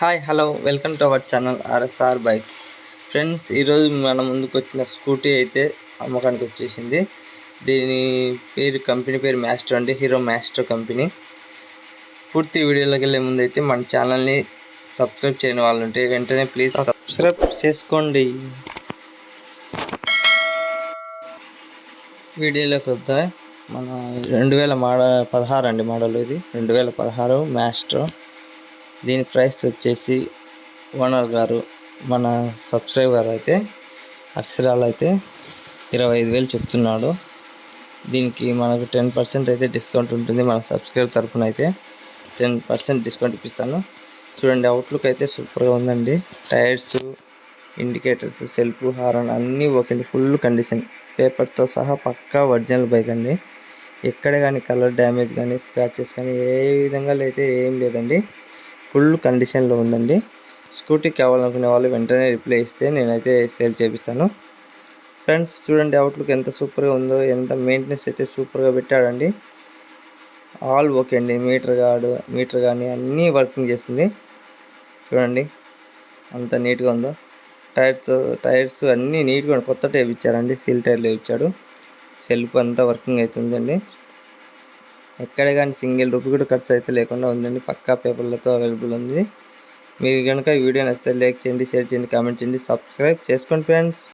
Hi hello welcome to our channel RSR bikes. Friends, ఈరోజు మన ముందుకు వచ్చిన స్కూటీ అయితే అమ్మకానికి వచ్చేసింది. దీని కంపెనీ పేరు మాస్టర్ అండి, హీరో మాస్టర్ కంపెనీ. పూర్తి వీడియోలోకి వెళ్ళే ముందు అయితే మన ఛానల్ని సబ్స్క్రైబ్ చేయని వాళ్ళు ఉంటే వెంటనే ప్లీజ్ సబ్స్క్రైబ్ చేసుకోండి. వీడియోలోకి వద్దా. మన 2016 అండి మోడల్. ఇది 2016 మాస్టర్. దీని ప్రైస్ వచ్చేసి ఓనర్ గారు, మన సబ్స్క్రైబర్ అయితే అక్షరాలు అయితే 25,000 చెప్తున్నాడు. దీనికి మనకు 10% అయితే డిస్కౌంట్ ఉంటుంది. మన సబ్స్క్రైబర్ తరఫున అయితే 10% డిస్కౌంట్ ఇప్పిస్తాను. చూడండి, అవుట్లుక్ అయితే సూపర్గా ఉందండి. టైర్స్, ఇండికేటర్స్, సెల్ఫ్, హారన్ అన్నీ ఓకే అండి. ఫుల్ కండిషన్, పేపర్తో సహా పక్కా ఒరిజినల్ బైక్ అండి. ఎక్కడ కానీ కలర్ డ్యామేజ్ కానీ స్క్రాచెస్ కానీ ఏ విధంగా అయితే ఏం లేదండి. ఫుల్ కండిషన్లో ఉందండి. స్కూటీ కావాలనుకునే వాళ్ళు వెంటనే రిప్లై ఇస్తే నేనైతే సేల్ చేపిస్తాను. ఫ్రెండ్స్, చూడండి అవుట్లుక్ ఎంత సూపర్గా ఉందో, ఎంత మెయింటెనెన్స్ అయితే సూపర్గా పెట్టాడండి. ఆల్ ఓకే అండి. మీటర్ కానీ అన్నీ వర్కింగ్ చేస్తుంది. చూడండి అంత నీట్గా ఉందో. టైర్స్ అన్నీ నీట్గా కొత్త టైర్ ఇచ్చారండి, సీల్ టైర్లు ఇచ్చాడు. సెల్ఫ్ అంతా వర్కింగ్ అవుతుందండి. ఎక్కడ కానీ సింగిల్ రూపీ కూడా ఖర్చు అయితే లేకుండా ఉందండి. పక్కా పేపర్లతో అవైలబుల్ ఉంది. మీరు కనుక ఈ వీడియో నచ్చితే లైక్ చేయండి, షేర్ చేయండి, కామెంట్ చేయండి, సబ్స్క్రైబ్ చేసుకోండి ఫ్రెండ్స్.